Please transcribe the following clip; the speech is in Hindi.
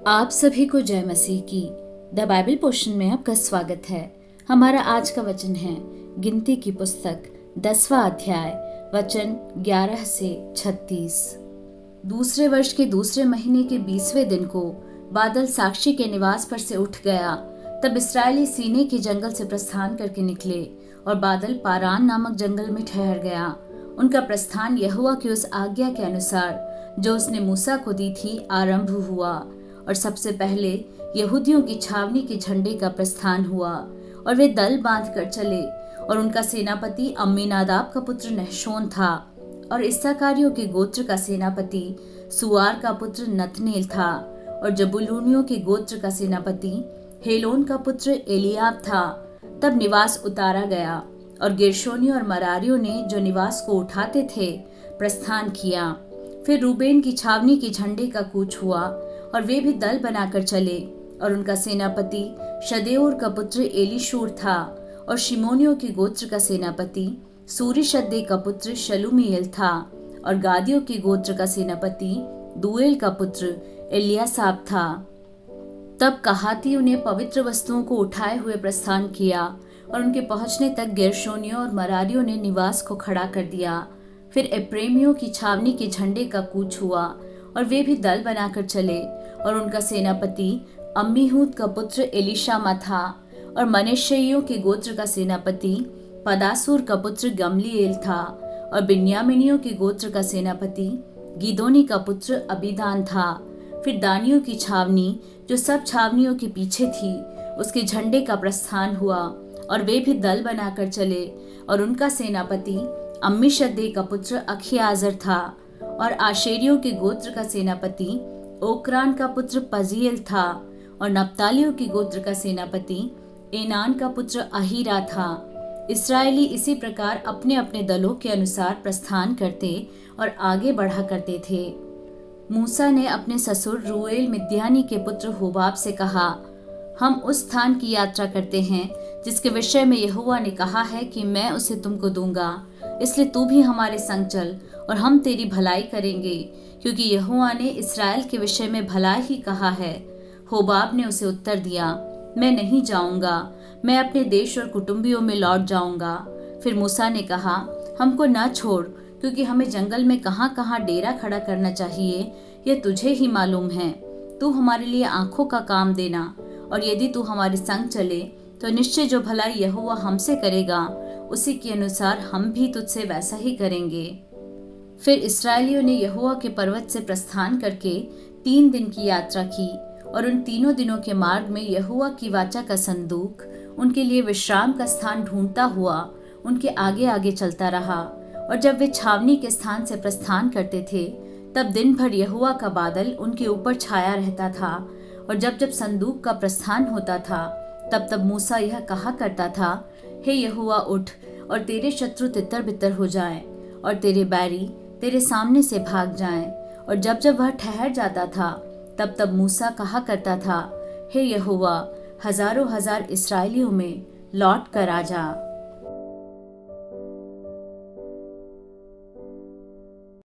आप सभी को जय मसीह की। द बाइबल पोर्शन में आपका स्वागत है। हमारा आज का वचन है गिनती की पुस्तक 10वां अध्याय वचन 11 से 36। दूसरे वर्ष के दूसरे महीने के 20वें दिन को बादल साक्षी के निवास पर से उठ गया। तब इस्राएली सीने के जंगल से प्रस्थान करके निकले और बादल पारान नामक जंगल में ठहर गया। उनका प्रस्थान यहोवा की उस आज्ञा के अनुसार जो उसने मूसा को दी थी आरंभ हुआ। और सबसे पहले यहूदियों की छावनी के झंडे का प्रस्थान हुआ और वे दल बांध कर चले। और उनका सेनापति अम्मीनादाब का पुत्र नहशोन था और इस्साकारियों के गोत्र का सेनापति सुआर का पुत्र नतनेल था। और जबूलूनियों के गोत्र का सेनापति हेलोन का पुत्र एलियाब था। तब निवास उतारा गया और गेर्शोनियों और मरारियों ने जो निवास को उठाते थे प्रस्थान किया। फिर रूबेन की छावनी के झंडे का कूच हुआ और वे भी दल बनाकर चले। और उनका सेनापति शदेऊर का पुत्र एलीशूर था। और शिमोनियों के गोत्र का सेनापति सूरीशद्दै का पुत्र शलूमीएल था। और गादियों के गोत्र का सेनापति दूएल का पुत्र एलियासाब था। तब कहातियों ने पवित्र वस्तुओं को उठाए हुए प्रस्थान किया और उनके पहुंचने तक गेर्शोनियों और मरारियों ने निवास को खड़ा कर दिया। फिर एप्रेमियों की छावनी के झंडे का कूच हुआ और वे भी दल बनाकर चले। और उनका सेनापति अम्मीहूद का पुत्र एलीशामा था। और मनश्शेइयों के गोत्र का सेनापति पदासूर का पुत्र गमलीएल था। और बिन्यामीनियों के गोत्र का सेनापति गिदोनी का पुत्र अबीदान था। फिर दानियों की छावनी जो सब छावनियों के पीछे थी उसके झंडे का प्रस्थान हुआ और वे भी दल बनाकर चले। और उनका सेनापति अम्मीशद्दै का पुत्र अखियाजर था। और आशेरियों के गोत्र का सेनापति ओक्रान का पुत्र पजीएल था। और नप्तालियों के गोत्र का सेनापति एनान का पुत्र अहीरा था। इस्राएली इसी प्रकार अपने अपने दलों के अनुसार प्रस्थान करते और आगे बढ़ा करते थे। मूसा ने अपने ससुर रूएल मिद्यानी के पुत्र होबाब से कहा, हम उस स्थान की यात्रा करते हैं जिसके विषय में यहोवा ने कहा है कि मैं उसे तुमको दूंगा। इसलिए तू भी हमारे संग चल और हम तेरी भलाई करेंगे, क्योंकि यहोवा ने इस्राएल के विषय में भलाई ही कहा है। होबाब ने उसे उत्तर दिया, मैं नहीं जाऊंगा, मैं अपने देश और कुटुंबियों में लौट जाऊंगा। फिर मूसा ने कहा, हमको न छोड़, क्योंकि हमें जंगल में कहाँ कहाँ डेरा खड़ा करना चाहिए यह तुझे ही मालूम है। तू हमारे लिए आंखों का काम देना, और यदि तू हमारे संग चले तो निश्चय जो भलाई यहोवा हमसे करेगा उसी के अनुसार हम भी तुझसे वैसा ही करेंगे। फिर इस्राएलियों ने यहोवा के पर्वत से प्रस्थान करके 3 दिन की यात्रा की। और उन 3 दिनों के मार्ग में यहोवा की वाचा का संदूक उनके लिए विश्राम का स्थान ढूंढता हुआ उनके आगे आगे चलता रहा। और जब वे छावनी के स्थान से प्रस्थान करते थे तब दिन भर यहोवा का बादल उनके ऊपर छाया रहता था। और जब जब संदूक का प्रस्थान होता था तब तब मूसा यह कहा करता था, हे यहोवा उठ और तेरे शत्रु तितर बितर हो जाएं और तेरे बैरी तेरे सामने से भाग जाएं। और जब जब वह ठहर जाता था तब तब मूसा कहा करता था, हे यहोवा हजारों हजार इस्राएलियों में लौट कर आ जा।